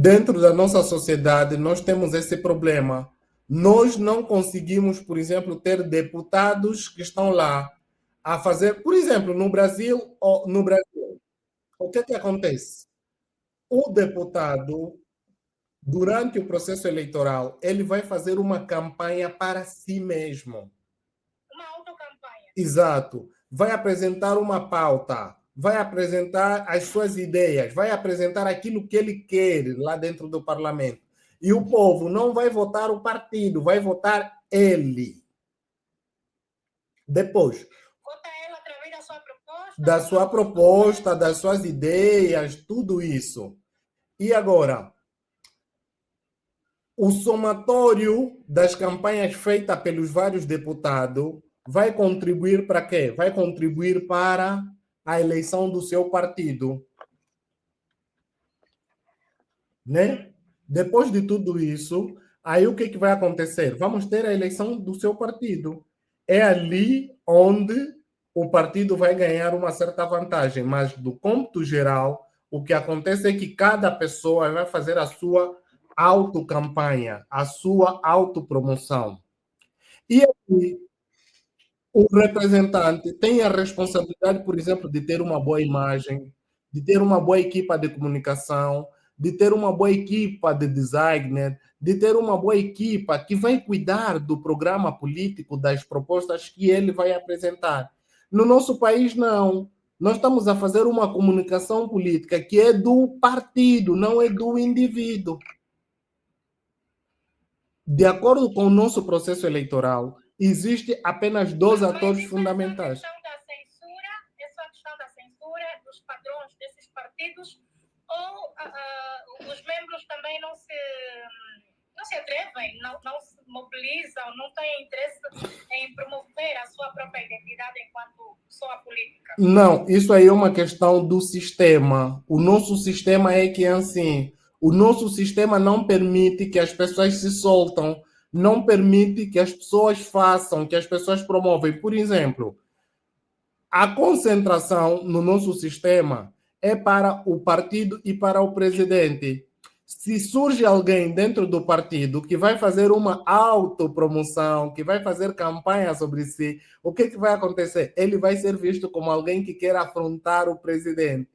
dentro da nossa sociedade, nós temos esse problema. Nós não conseguimos, por exemplo, ter deputados que estão lá a fazer, por exemplo, no Brasil, o que acontece? O deputado, durante o processo eleitoral, ele vai fazer uma campanha para si mesmo. Uma autocampanha. Exato. Vai apresentar uma pauta, vai apresentar as suas ideias, vai apresentar aquilo que ele quer lá dentro do parlamento. E o povo não vai votar o partido, vai votar ele. Depois. Vota ele através da sua proposta. Da sua proposta, das suas ideias, tudo isso. E agora, o somatório das campanhas feitas pelos vários deputados vai contribuir para quê? Vai contribuir para a eleição do seu partido. Né? Depois de tudo isso, aí o que vai acontecer? Vamos ter a eleição do seu partido. É ali onde o partido vai ganhar uma certa vantagem, mas do cômputo geral, o que acontece é que cada pessoa vai fazer a sua autocampanha, a sua autopromoção. E aí, o representante tem a responsabilidade, por exemplo, de ter uma boa imagem, de ter uma boa equipa de comunicação, de ter uma boa equipa de designer, de ter uma boa equipa que vai cuidar do programa político, das propostas que ele vai apresentar. No nosso país, não. Nós estamos a fazer uma comunicação política que é do partido, não é do indivíduo. De acordo com o nosso processo eleitoral, existe apenas dois atores fundamentais. É só a questão da censura dos padrões desses partidos, ou os membros também não se atrevem, não se mobilizam, não têm interesse em promover a sua própria identidade enquanto pessoa política? Não, isso aí é uma questão do sistema. O nosso sistema é que é assim. O nosso sistema não permite que as pessoas se soltam, não permite que as pessoas façam, que as pessoas promovem. Por exemplo, a concentração no nosso sistema é para o partido e para o presidente. Se surge alguém dentro do partido que vai fazer uma autopromoção, que vai fazer campanha sobre si, o que vai acontecer? Ele vai ser visto como alguém que quer afrontar o presidente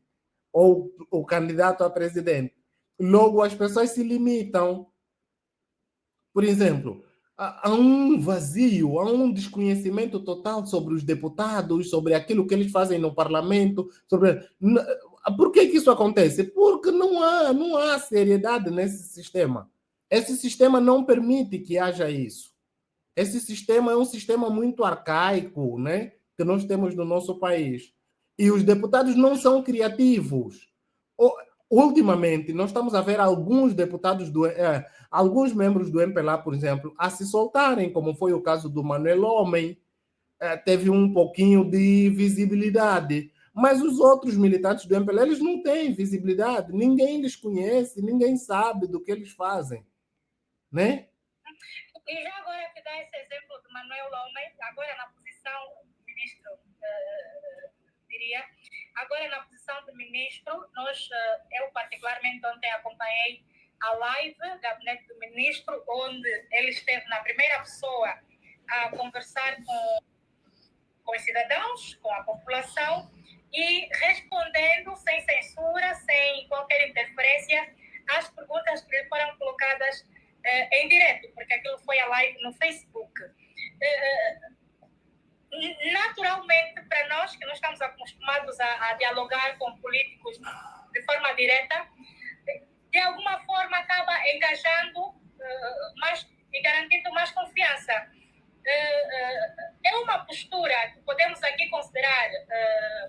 ou o candidato a presidente. Logo, as pessoas se limitam. Por exemplo, há um vazio, há um desconhecimento total sobre os deputados, sobre aquilo que eles fazem no parlamento. Por que isso acontece? Porque não há seriedade nesse sistema. Esse sistema não permite que haja isso. Esse sistema é um sistema muito arcaico, né, que nós temos no nosso país. E os deputados não são criativos. Ultimamente, nós estamos a ver alguns deputados, alguns membros do MPLA, por exemplo, a se soltarem, como foi o caso do Manuel Homem, teve um pouquinho de visibilidade. Mas os outros militantes do MPLA, eles não têm visibilidade, ninguém lhes conhece, ninguém sabe do que eles fazem, né? E já agora que dá esse exemplo do Manuel Homem, agora na posição do ministro, diria, agora na posição de ministro, eu particularmente ontem acompanhei a live do gabinete do ministro, onde ele esteve na primeira pessoa a conversar com os cidadãos, com a população, e respondendo sem censura, sem qualquer interferência, às perguntas que lhe foram colocadas em direto, porque aquilo foi a live no Facebook. Naturalmente, para nós que não estamos acostumados a dialogar com políticos de forma direta, de alguma forma acaba engajando mais e garantindo mais confiança. É uma postura que podemos aqui considerar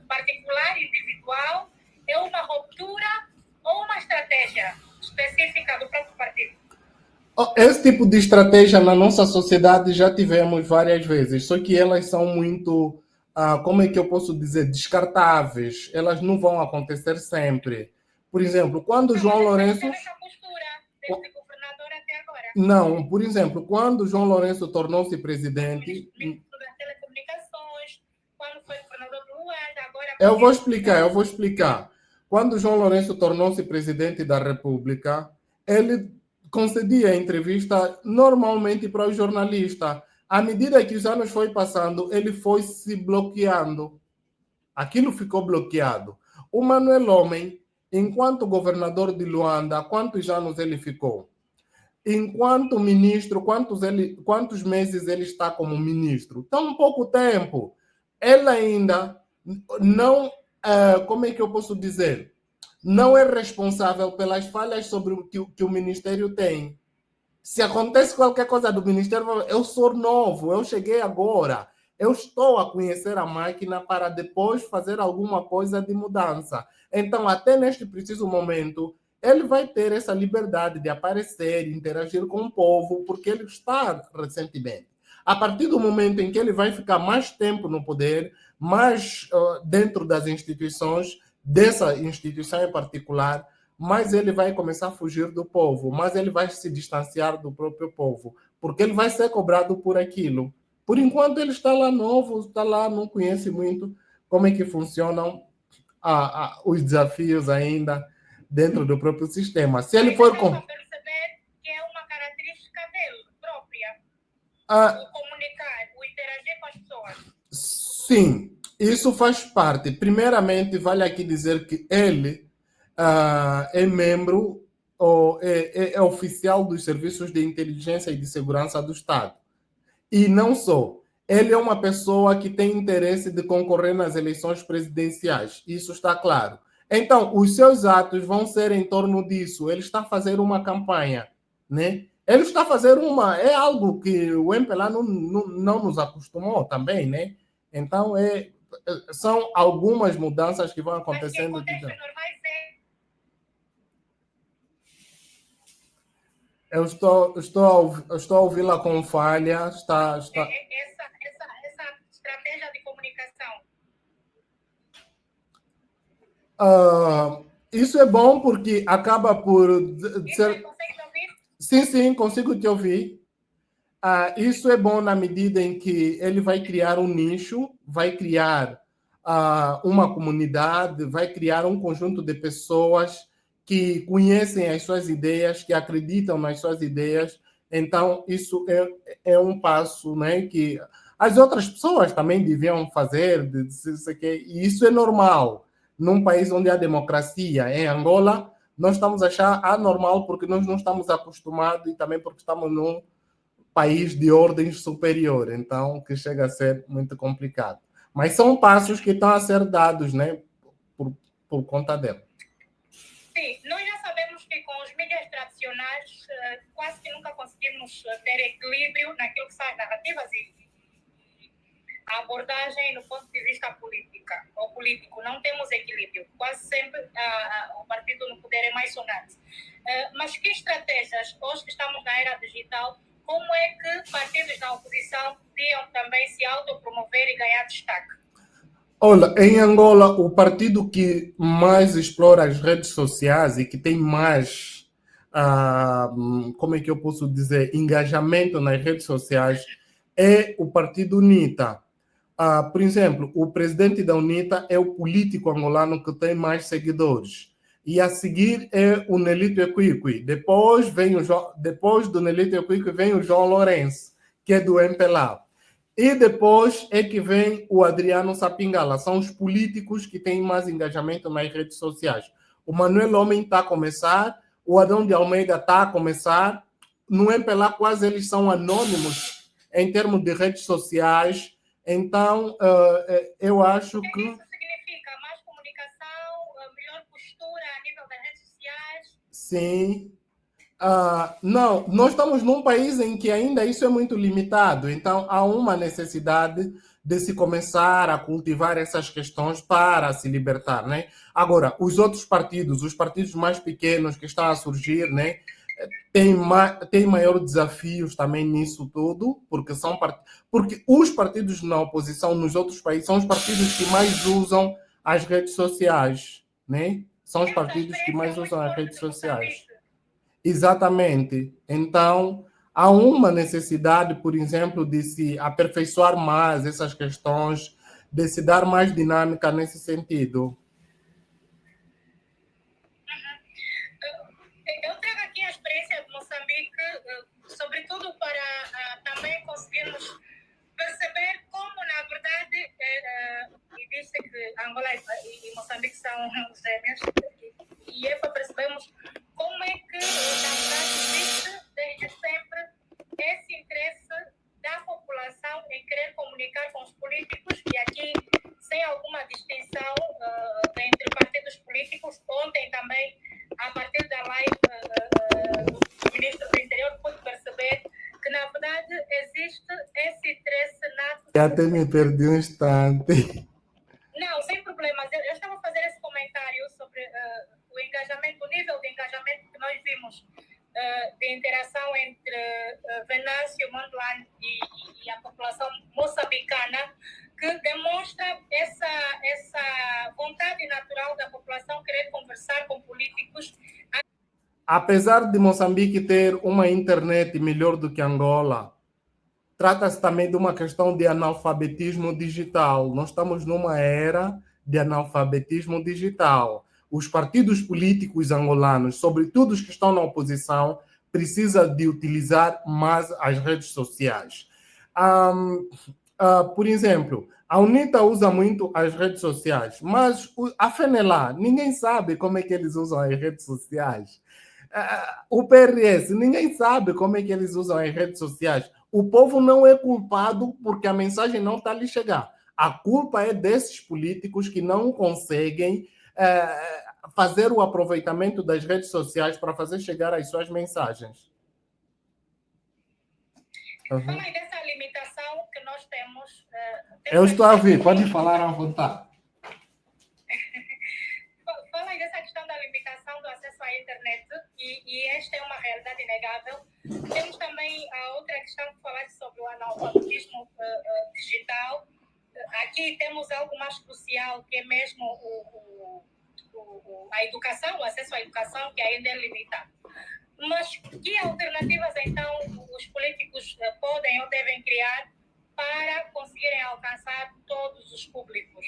particular, individual, é uma ruptura ou uma estratégia específica do próprio partido? Esse tipo de estratégia na nossa sociedade já tivemos várias vezes, só que elas são muito, como é que eu posso dizer, descartáveis. Elas não vão acontecer sempre. Por exemplo, quando João Lourenço... Essa postura desde governador até agora. Não, por exemplo, quando João Lourenço tornou-se presidente... Ministro das Telecomunicações, quando foi governador do Luanda, agora... Eu vou explicar. Quando João Lourenço tornou-se presidente da República, ele concedia entrevista normalmente para o jornalista. À medida que os anos foi passando, ele foi se bloqueando. Aquilo ficou bloqueado. O Manuel Homem, enquanto governador de Luanda, quantos anos ele ficou? Enquanto ministro, quantos meses ele está como ministro? Tão pouco tempo. Ele ainda não, como é que eu posso dizer? Não é responsável pelas falhas sobre o que o Ministério tem. Se acontece qualquer coisa do Ministério, eu sou novo, eu cheguei agora, eu estou a conhecer a máquina para depois fazer alguma coisa de mudança. Então, até neste preciso momento, ele vai ter essa liberdade de aparecer, interagir com o povo, porque ele está recentemente. A partir do momento em que ele vai ficar mais tempo no poder, mais dentro das instituições, dessa instituição em particular, mais ele vai começar a fugir do povo, mais ele vai se distanciar do próprio povo, porque ele vai ser cobrado por aquilo. Por enquanto ele está lá novo, está lá, não conhece muito como é que funcionam os desafios ainda dentro do próprio sistema. Se ele for com... perceber que é uma característica dele própria, o comunicar, o interagir com as pessoas. Sim, isso faz parte. Primeiramente, vale aqui dizer que ele é membro ou é oficial dos serviços de inteligência e de segurança do Estado. E não só. Ele é uma pessoa que tem interesse de concorrer nas eleições presidenciais. Isso está claro. Então, os seus atos vão ser em torno disso. Ele está a fazer uma campanha, né? Ele está a fazer uma... É algo que o MPLA não nos acostumou também, né? Então, são algumas mudanças que vão acontecendo. Mas que acontece normais Eu estou a ouvi-la com falha. Está... Essa estratégia de comunicação. Isso é bom porque acaba por ser... Consegue ouvir? Sim, consigo te ouvir. Isso é bom na medida em que ele vai criar um nicho, vai criar uma comunidade, vai criar um conjunto de pessoas que conhecem as suas ideias, que acreditam nas suas ideias. Então, isso é um passo, né, que as outras pessoas também deviam fazer, e isso é normal. Num país onde há democracia, em Angola, nós estamos a achar anormal porque nós não estamos acostumados e também porque estamos num país de ordem superior, então que chega a ser muito complicado. Mas são passos que estão a ser dados, né, por conta dela. Sim, nós já sabemos que com os mídias tradicionais quase que nunca conseguimos ter equilíbrio naquilo que são as narrativas e a abordagem no ponto de vista político. Não temos equilíbrio. Quase sempre o partido no poder é mais sonante. Mas que estratégias, hoje que estamos na era digital, como é que partidos da oposição podiam também se autopromover e ganhar destaque? Olha, em Angola, o partido que mais explora as redes sociais e que tem mais, como é que eu posso dizer, engajamento nas redes sociais é o partido UNITA. Por exemplo, o presidente da UNITA é o político angolano que tem mais seguidores. E a seguir é o Nelito Equiqui. Depois do Nelito Equiqui vem o João Lourenço, que é do MPLA. E depois é que vem o Adriano Sapingala. São os políticos que têm mais engajamento nas redes sociais. O Manuel Homem está a começar, o Adão de Almeida está a começar. No MPLA quase eles são anônimos em termos de redes sociais. Então, eu acho que... O que isso significa? Mais comunicação, melhor postura a nível das redes sociais? Sim. Não, nós estamos num país em que ainda isso é muito limitado. Então, há uma necessidade de se começar a cultivar essas questões para se libertar, né? Agora, os outros partidos, os partidos mais pequenos que estão a surgir, né? Tem maior desafios também nisso tudo, porque os partidos na oposição nos outros países são os partidos que mais usam as redes sociais, né? São os partidos que mais usam as redes sociais. Exatamente. Então, há uma necessidade, por exemplo, de se aperfeiçoar mais essas questões, de se dar mais dinâmica nesse sentido. Eu trago aqui as até me perdi um instante. Não, sem problemas. Eu estava a fazer esse comentário sobre o engajamento, o nível de engajamento que nós vimos de interação entre Venâncio Mondlane e a população moçambicana, que demonstra essa vontade natural da população querer conversar com políticos. Apesar de Moçambique ter uma internet melhor do que Angola, trata-se também de uma questão de analfabetismo digital. Nós estamos numa era de analfabetismo digital. Os partidos políticos angolanos, sobretudo os que estão na oposição, precisam de utilizar mais as redes sociais. Por exemplo, a UNITA usa muito as redes sociais, mas a FENELA, ninguém sabe como é que eles usam as redes sociais. O PRS, ninguém sabe como é que eles usam as redes sociais. O povo não é culpado porque a mensagem não está lhe chegar. A culpa é desses políticos que não conseguem fazer o aproveitamento das redes sociais para fazer chegar as suas mensagens. Fala aí dessa limitação que nós temos. Eu estou a ouvir, pode falar à vontade. Fala aí dessa questão da limitação do acesso à internet, e esta é uma realidade inegável. Temos também a outra questão que falaste sobre o analfabetismo digital. Aqui temos algo mais crucial, que é mesmo a educação, o acesso à educação, que ainda é limitado. Mas que alternativas, então, os políticos podem ou devem criar para conseguirem alcançar todos os públicos?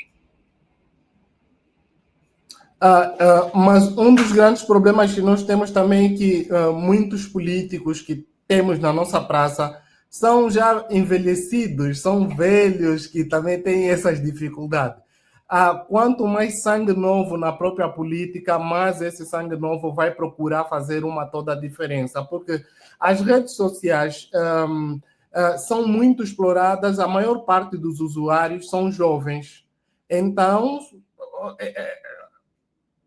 Mas um dos grandes problemas que nós temos também é que muitos políticos que temos na nossa praça são já envelhecidos, são velhos, que também têm essas dificuldades. Quanto mais sangue novo na própria política, mais esse sangue novo vai procurar fazer toda a diferença, porque as redes sociais são muito exploradas, a maior parte dos usuários são jovens. Então,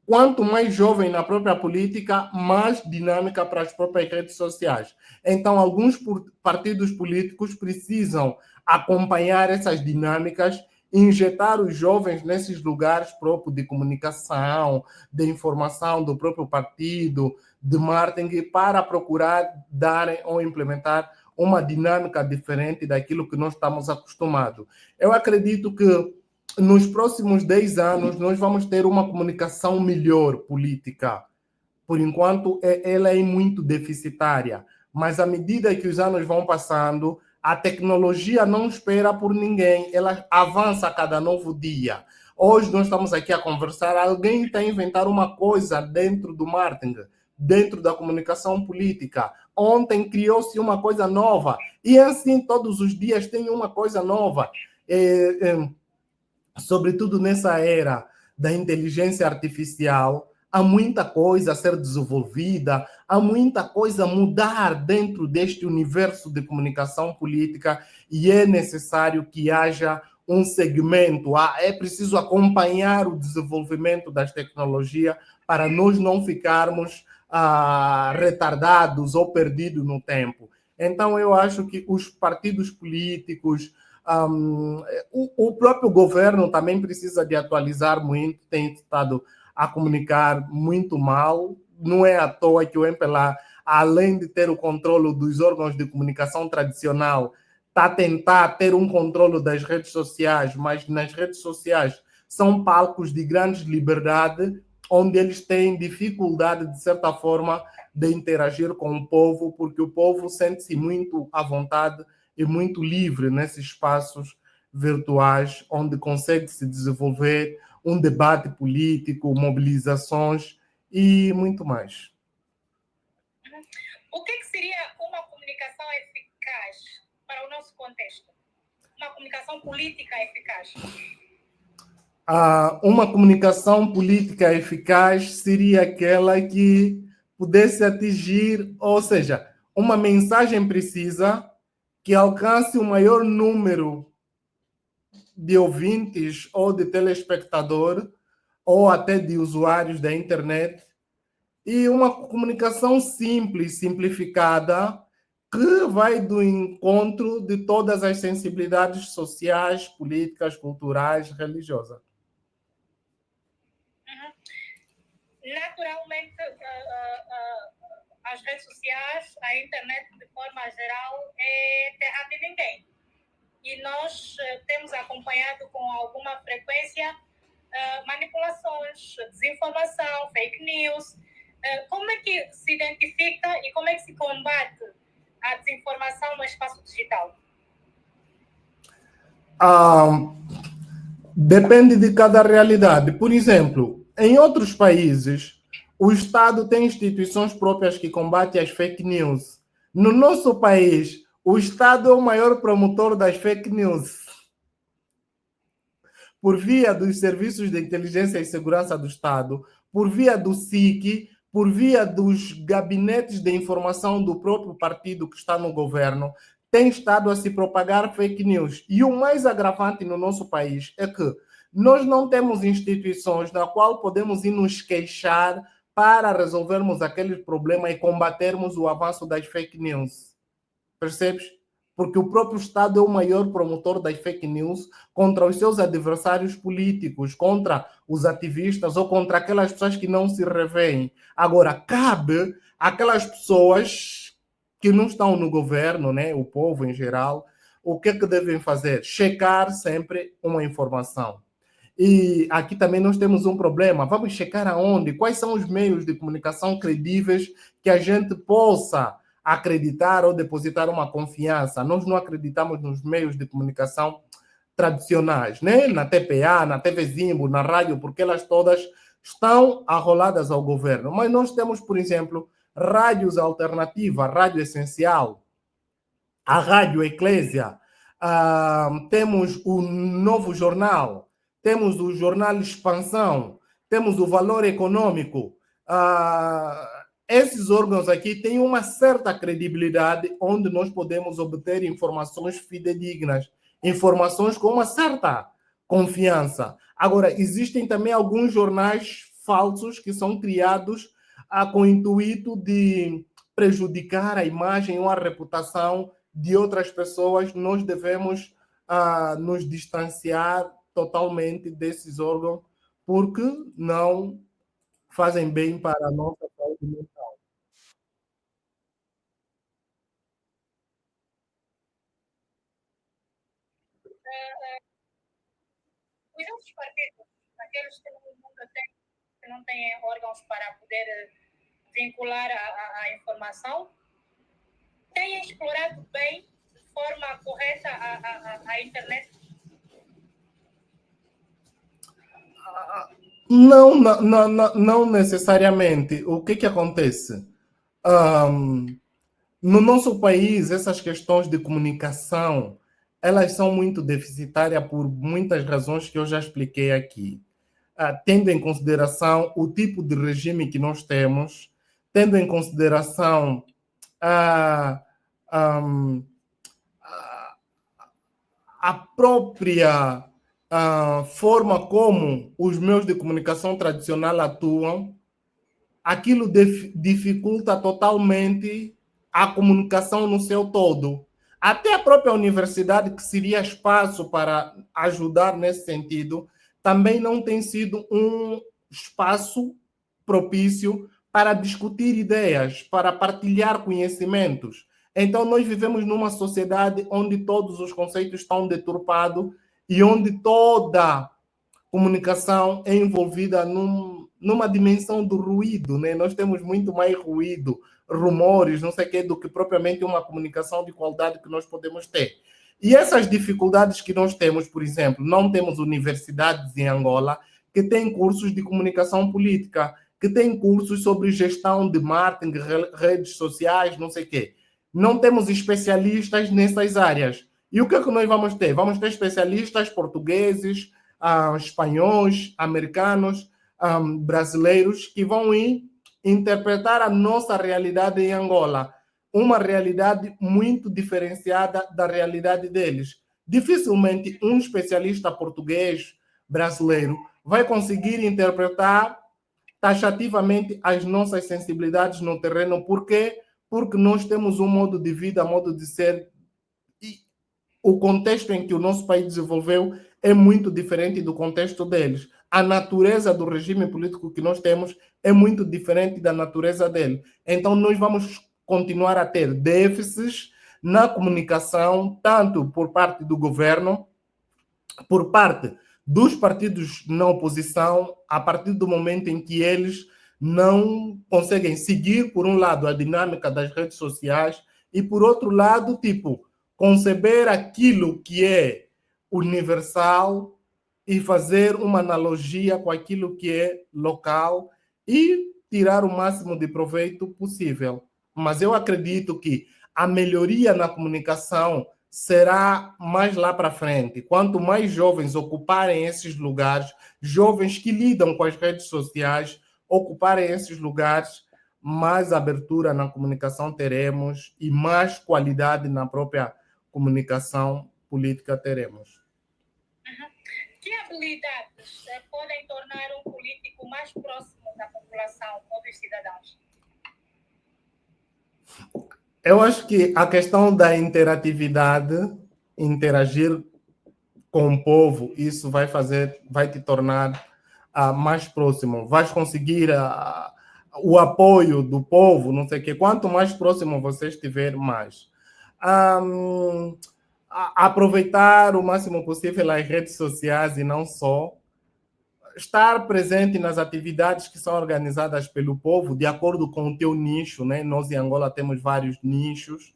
quanto mais jovem na própria política, mais dinâmica para as próprias redes sociais. Então, alguns partidos políticos precisam acompanhar essas dinâmicas, injetar os jovens nesses lugares próprios de comunicação, de informação do próprio partido, de marketing, para procurar dar ou implementar uma dinâmica diferente daquilo que nós estamos acostumados. Eu acredito que nos próximos 10 anos nós vamos ter uma comunicação melhor política. Por enquanto, ela é muito deficitária. Mas à medida que os anos vão passando, a tecnologia não espera por ninguém, ela avança a cada novo dia. Hoje nós estamos aqui a conversar, alguém está a inventar uma coisa dentro do marketing, dentro da comunicação política. Ontem criou-se uma coisa nova, e assim todos os dias tem uma coisa nova. Sobretudo nessa era da inteligência artificial, há muita coisa a ser desenvolvida, há muita coisa a mudar dentro deste universo de comunicação política, e é necessário que haja um segmento, é preciso acompanhar o desenvolvimento das tecnologias para nós não ficarmos retardados ou perdidos no tempo. Então, eu acho que os partidos políticos, o próprio governo também precisa de atualizar muito, tem estado a comunicar muito mal. Não é à toa que o MPLA, além de ter o controle dos órgãos de comunicação tradicional, está a tentar ter um controle das redes sociais, mas nas redes sociais são palcos de grande liberdade, onde eles têm dificuldade, de certa forma, de interagir com o povo, porque o povo sente-se muito à vontade e muito livre nesses espaços virtuais, onde consegue se desenvolver um debate político, mobilizações e muito mais. O que seria uma comunicação eficaz para o nosso contexto? Uma comunicação política eficaz? Uma comunicação política eficaz seria aquela que pudesse atingir, ou seja, uma mensagem precisa que alcance o maior número de ouvintes ou de telespectadores ou até de usuários da internet, e uma comunicação simples, simplificada, que vai do encontro de todas as sensibilidades sociais, políticas, culturais, religiosas. Naturalmente, as redes sociais, a internet de forma geral é terra de ninguém. E nós temos acompanhado com alguma frequência manipulações, desinformação, fake news. Como é que se identifica e como é que se combate a desinformação no espaço digital? Depende de cada realidade. Por exemplo, em outros países, o Estado tem instituições próprias que combatem as fake news. No nosso país, o Estado é o maior promotor das fake news. Por via dos serviços de inteligência e segurança do Estado, por via do SIC, por via dos gabinetes de informação do próprio partido que está no governo, tem estado a se propagar fake news. E o mais agravante no nosso país é que nós não temos instituições na qual podemos ir nos queixar para resolvermos aquele problema e combatermos o avanço das fake news. Percebes? Porque o próprio Estado é o maior promotor das fake news contra os seus adversários políticos, contra os ativistas ou contra aquelas pessoas que não se revêem. Agora, cabe àquelas pessoas que não estão no governo, né, o povo em geral, o que é que devem fazer? Checar sempre uma informação. E aqui também nós temos um problema. Vamos checar aonde? Quais são os meios de comunicação credíveis que a gente possa acreditar ou depositar uma confiança? Nós não acreditamos nos meios de comunicação tradicionais, né? Na TPA, na TV Zimbo, na rádio, porque elas todas estão arroladas ao governo. Mas nós temos, por exemplo, rádios alternativas, a Rádio Essencial, a Rádio Eclésia, temos o Novo Jornal, temos o Jornal Expansão, temos o Valor Econômico. Esses órgãos aqui têm uma certa credibilidade onde nós podemos obter informações fidedignas, informações com uma certa confiança. Agora, existem também alguns jornais falsos que são criados com o intuito de prejudicar a imagem ou a reputação de outras pessoas. Nós devemos nos distanciar totalmente desses órgãos, porque não fazem bem para a nossa saúde mental. Os outros partidos, aqueles que não têm órgãos para poder vincular a informação, têm explorado bem, de forma correta, a internet? Não necessariamente. O que acontece? No nosso país, essas questões de comunicação, elas são muito deficitárias por muitas razões que eu já expliquei aqui. Tendo em consideração o tipo de regime que nós temos, tendo em consideração a própria forma como os meios de comunicação tradicional atuam, aquilo dificulta totalmente a comunicação no seu todo. Até a própria universidade, que seria espaço para ajudar nesse sentido, também não tem sido um espaço propício para discutir ideias, para partilhar conhecimentos. Então, nós vivemos numa sociedade onde todos os conceitos estão deturpados e onde toda comunicação é envolvida numa dimensão do ruído, né? Nós temos muito mais ruído, rumores, não sei o quê, do que propriamente uma comunicação de qualidade que nós podemos ter. E essas dificuldades que nós temos, por exemplo, não temos universidades em Angola que têm cursos de comunicação política, que têm cursos sobre gestão de marketing, redes sociais, não sei o quê. Não temos especialistas nessas áreas. E o que é que nós vamos ter? Vamos ter especialistas portugueses, espanhóis, americanos, brasileiros, que vão ir interpretar a nossa realidade em Angola, uma realidade muito diferenciada da realidade deles. Dificilmente um especialista português, brasileiro, vai conseguir interpretar taxativamente as nossas sensibilidades no terreno. Por quê? porque nós temos um modo de vida, modo de ser, e o contexto em que o nosso país desenvolveu é muito diferente do contexto deles. A natureza do regime político que nós temos é muito diferente da natureza dele. Então, nós vamos continuar a ter déficits na comunicação, tanto por parte do governo, por parte dos partidos na oposição, a partir do momento em que eles não conseguem seguir, por um lado, a dinâmica das redes sociais e, por outro lado, tipo, conceber aquilo que é universal e fazer uma analogia com aquilo que é local e tirar o máximo de proveito possível. Mas eu acredito que a melhoria na comunicação será mais lá para frente. Quanto mais jovens ocuparem esses lugares, jovens que lidam com as redes sociais, ocuparem esses lugares, mais abertura na comunicação teremos e mais qualidade na própria comunicação política teremos. Que habilidades podem tornar um político mais próximo da população ou dos cidadãos? Eu acho que a questão da interatividade, interagir com o povo, isso vai te tornar mais próximo. Vais conseguir o apoio do povo, não sei o quê. Quanto mais próximo você estiver, mais. Aproveitar o máximo possível as redes sociais e não só. Estar presente nas atividades que são organizadas pelo povo, de acordo com o teu nicho, né? Nós em Angola temos vários nichos.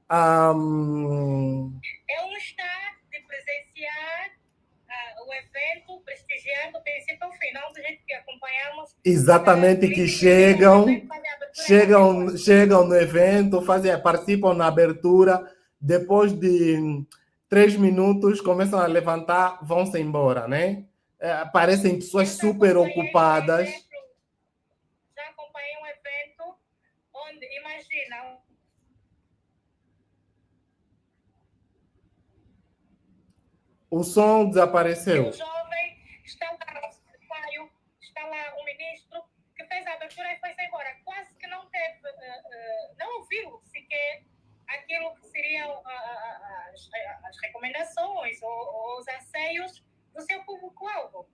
É um estar de presenciar o evento, prestigiando o princípio ao fim, não do jeito que acompanhamos. Exatamente, que chegam no evento, participam na abertura, depois de 3 minutos começam a levantar, vão-se embora, né? Parecem pessoas super ocupadas. Já acompanhei um evento onde, imagina, o som desapareceu. Um jovem está lá um ministro que fez a abertura e foi-se embora. Quase que não teve, não ouviu sequer aquilo que seriam as recomendações ou os anseios do seu público-alvo.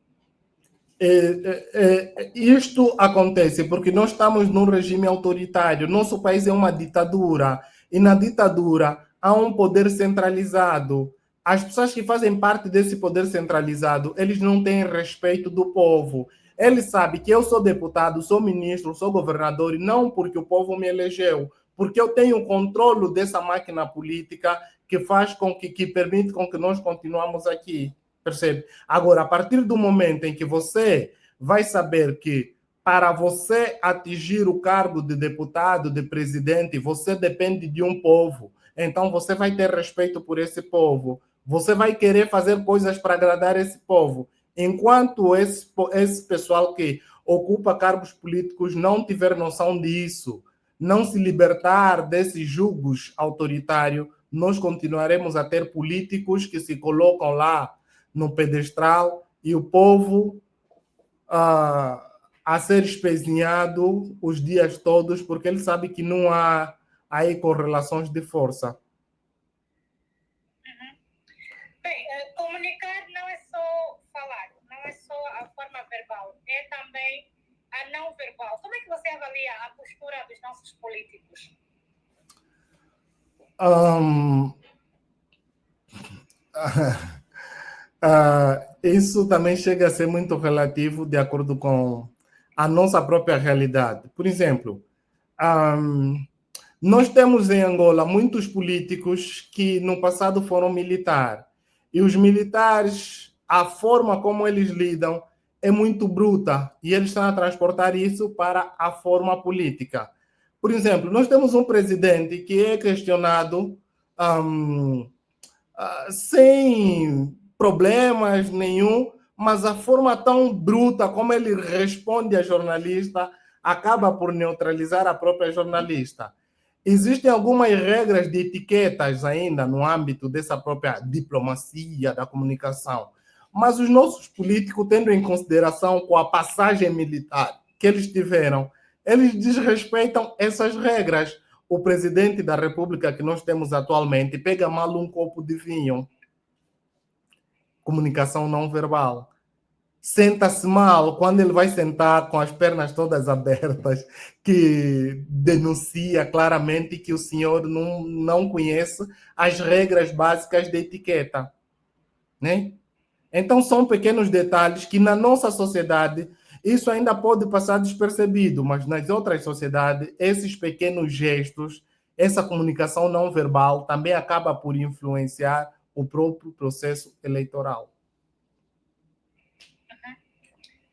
Isto acontece porque nós estamos num regime autoritário. Nosso país é uma ditadura. E na ditadura há um poder centralizado. As pessoas que fazem parte desse poder centralizado, eles não têm respeito do povo. Eles sabem que eu sou deputado, sou ministro, sou governador, e não porque o povo me elegeu, porque eu tenho controle dessa máquina política que faz com que permite com que nós continuamos aqui. Percebe? Agora, a partir do momento em que você vai saber que para você atingir o cargo de deputado, de presidente, você depende de um povo. Então, você vai ter respeito por esse povo. Você vai querer fazer coisas para agradar esse povo. Enquanto esse pessoal que ocupa cargos políticos não tiver noção disso, não se libertar desses julgos autoritários, nós continuaremos a ter políticos que se colocam lá no pedestral e o povo a ser espezinhado os dias todos, porque ele sabe que não há aí correlações de força. Bem, comunicar não é só falar, não é só a forma verbal, é também a não verbal. Como é que você avalia a postura dos nossos políticos? Isso também chega a ser muito relativo de acordo com a nossa própria realidade. Por exemplo, nós temos em Angola muitos políticos que no passado foram militares. E os militares, a forma como eles lidam é muito bruta. E eles estão a transportar isso para a forma política. Por exemplo, nós temos um presidente que é questionado sem problemas nenhum, mas a forma tão bruta como ele responde a jornalista acaba por neutralizar a própria jornalista. Existem algumas regras de etiquetas ainda no âmbito dessa própria diplomacia da comunicação, mas os nossos políticos, tendo em consideração com a passagem militar que eles tiveram, eles desrespeitam essas regras. o presidente da República que nós temos atualmente pega mal um copo de vinho. Comunicação não verbal. Senta-se mal quando ele vai sentar com as pernas todas abertas, que denuncia claramente que o senhor não conhece as regras básicas de etiqueta, né? Então, são pequenos detalhes que na nossa sociedade isso ainda pode passar despercebido, mas nas outras sociedades, esses pequenos gestos, essa comunicação não verbal também acaba por influenciar o próprio processo eleitoral.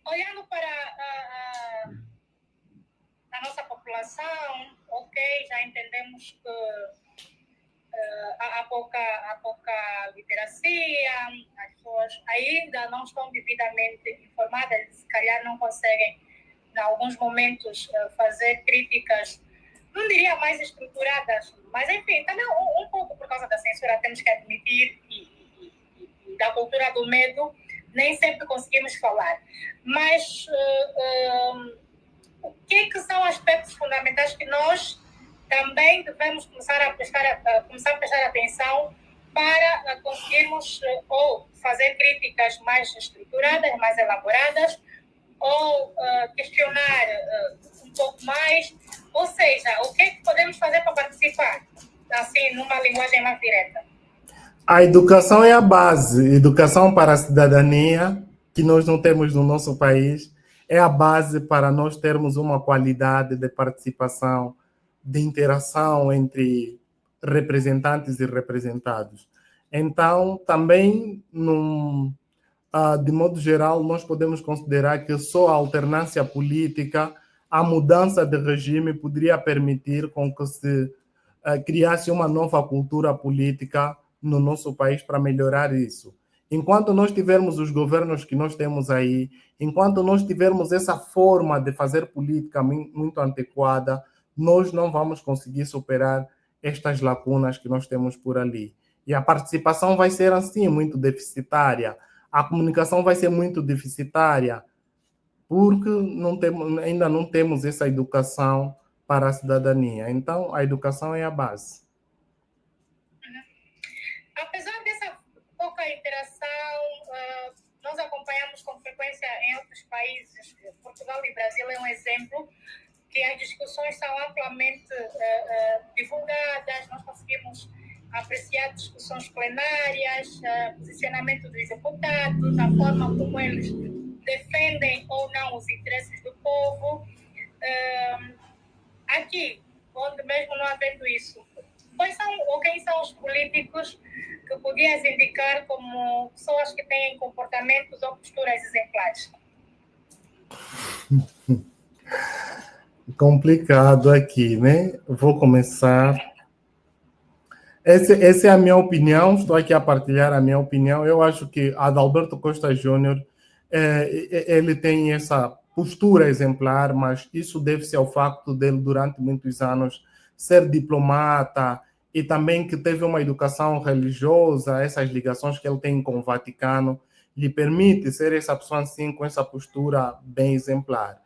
Olhando para a nossa população, ok, já entendemos que há pouca literacia, as pessoas ainda não estão devidamente informadas, se calhar não conseguem, em alguns momentos, fazer críticas, não diria mais estruturadas, mas enfim, também um pouco por causa da censura, temos que admitir, e da cultura do medo, nem sempre conseguimos falar. Mas o que são aspectos fundamentais que nós também devemos começar a prestar atenção para conseguirmos ou fazer críticas mais estruturadas, mais elaboradas, ou questionar um pouco mais? Ou seja, o que podemos fazer para participar, assim, numa linguagem mais direta? A educação é a base. Educação para a cidadania, que nós não temos no nosso país, é a base para nós termos uma qualidade de participação, de interação entre representantes e representados. Então, também, de modo geral, nós podemos considerar que só a alternância política, a mudança de regime, poderia permitir com que se criasse uma nova cultura política no nosso país para melhorar isso. Enquanto nós tivermos os governos que nós temos aí, enquanto nós tivermos essa forma de fazer política muito antiquada, nós não vamos conseguir superar estas lacunas que nós temos por ali. E a participação vai ser assim, muito deficitária. A comunicação vai ser muito deficitária, porque ainda não temos essa educação para a cidadania. Então, a educação é a base. Apesar dessa pouca interação, nós acompanhamos com frequência em outros países, Portugal e Brasil é um exemplo, que as discussões são amplamente divulgadas, nós conseguimos apreciar discussões plenárias, posicionamento dos deputados, a forma como eles defendem ou não os interesses do povo. Aqui, onde mesmo não havendo isso, quem são os políticos que podias indicar como pessoas que têm comportamentos ou posturas exemplares? Complicado aqui, né? Vou começar. Essa é a minha opinião, estou aqui a partilhar a minha opinião. Eu acho que Adalberto Costa Júnior, ele tem essa postura exemplar, mas isso deve-se ao facto dele, durante muitos anos, ser diplomata, e também que teve uma educação religiosa, essas ligações que ele tem com o Vaticano, lhe permite ser essa pessoa assim, com essa postura bem exemplar.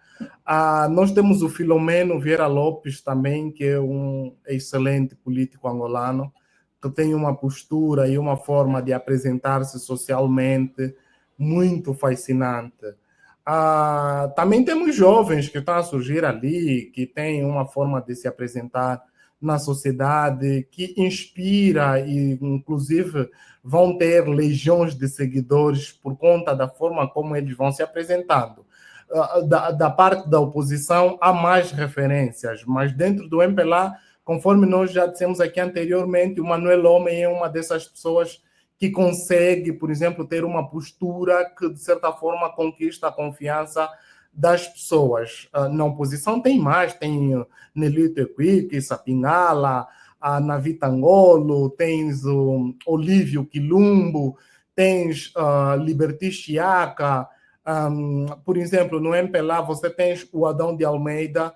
Nós temos o Filomeno Vieira Lopes também, que é um excelente político angolano, que tem uma postura e uma forma de apresentar-se socialmente muito fascinante. Também temos jovens que estão a surgir ali, que têm uma forma de se apresentar na sociedade, que inspira e, inclusive, vão ter legiões de seguidores por conta da forma como eles vão se apresentando. Da parte da oposição, há mais referências, mas dentro do MPLA, conforme nós já dissemos aqui anteriormente, o Manuel Homem é uma dessas pessoas que consegue, por exemplo, ter uma postura que, de certa forma, conquista a confiança das pessoas. Na oposição tem mais, tem Nelito Equique, Sapinala, a Navita Angolo, tens o Olívio Quilumbo, tens Liberty Chiaca. Por exemplo, no MPLA você tens o Adão de Almeida,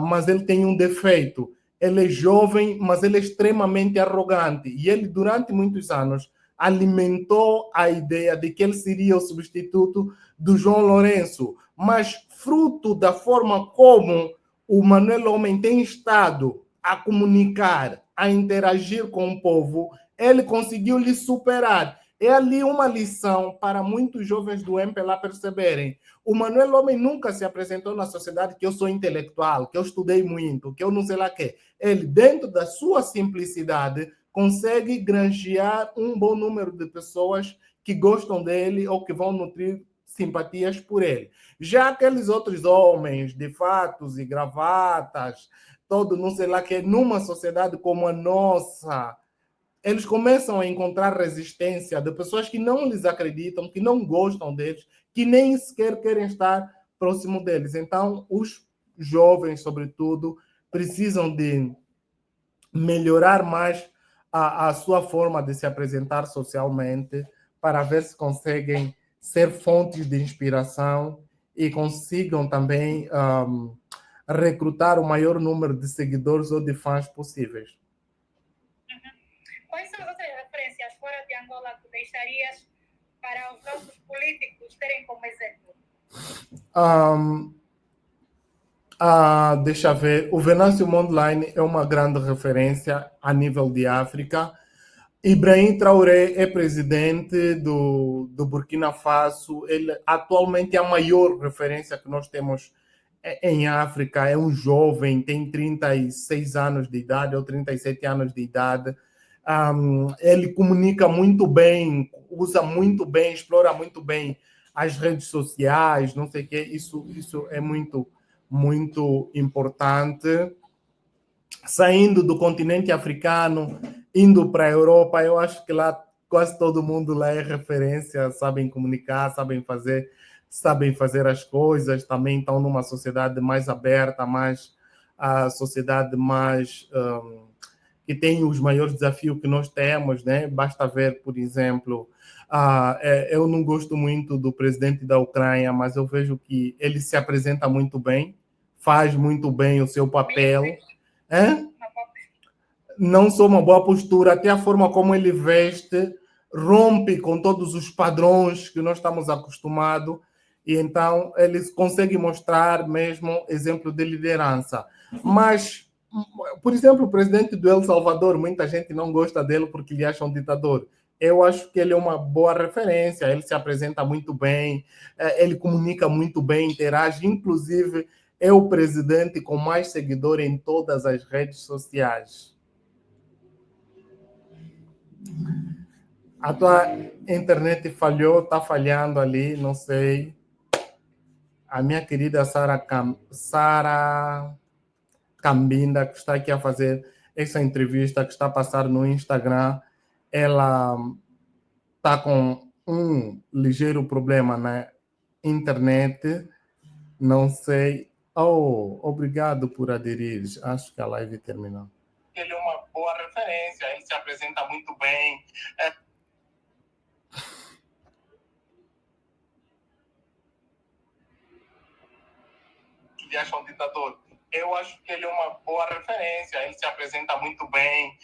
mas ele tem um defeito. Ele é jovem, mas ele é extremamente arrogante. E ele, durante muitos anos, alimentou a ideia de que ele seria o substituto do João Lourenço. Mas, fruto da forma como o Manuel Homem tem estado a comunicar, a interagir com o povo, ele conseguiu lhe superar. É ali uma lição para muitos jovens do MPLA perceberem. O Manuel Homem nunca se apresentou na sociedade que eu sou intelectual, que eu estudei muito, que eu não sei lá o quê. Ele, dentro da sua simplicidade, consegue granjear um bom número de pessoas que gostam dele ou que vão nutrir simpatias por ele. Já aqueles outros homens de fatos e gravatas, todo não sei lá que, numa sociedade como a nossa, eles começam a encontrar resistência de pessoas que não lhes acreditam, que não gostam deles, que nem sequer querem estar próximo deles. Então, os jovens, sobretudo, precisam de melhorar mais a sua forma de se apresentar socialmente para ver se conseguem ser fontes de inspiração e consigam também recrutar o maior número de seguidores ou de fãs possíveis. Quais são as outras referências fora de Angola que deixarias para os nossos políticos terem como exemplo? Deixa eu ver. O Venâncio Mondlane é uma grande referência a nível de África. Ibrahim Traoré é presidente do Burkina Faso. Ele atualmente é a maior referência que nós temos em África. É um jovem, tem 36 anos de idade ou 37 anos de idade. Ele comunica muito bem, usa muito bem, explora muito bem as redes sociais, não sei o quê. Isso é muito, muito importante. Saindo do continente africano, indo para a Europa, eu acho que lá quase todo mundo lá é referência, sabem comunicar, sabem fazer as coisas, também estão numa sociedade mais aberta, mais a sociedade mais que tem os maiores desafios que nós temos, né? Basta ver, por exemplo, eu não gosto muito do presidente da Ucrânia, mas eu vejo que ele se apresenta muito bem, faz muito bem o seu papel. Não só uma boa postura, até a forma como ele veste rompe com todos os padrões que nós estamos acostumados, e então ele consegue mostrar mesmo exemplo de liderança. Mas, por exemplo, o presidente do El Salvador, muita gente não gosta dele porque lhe acha um ditador. Eu acho que ele é uma boa referência, ele se apresenta muito bem, ele comunica muito bem, interage, inclusive é o presidente com mais seguidores em todas as redes sociais. A tua internet falhou, está falhando ali, não sei. A minha querida Sara Cambinda, que está aqui a fazer essa entrevista, que está a passar no Instagram, ela está com um ligeiro problema na internet. Não sei. Oh, obrigado por aderir. Acho que a live terminou. Ele é uma boa referência, ele se apresenta muito bem. Que acha um ditador. Eu acho que ele é uma boa referência, ele se apresenta muito bem.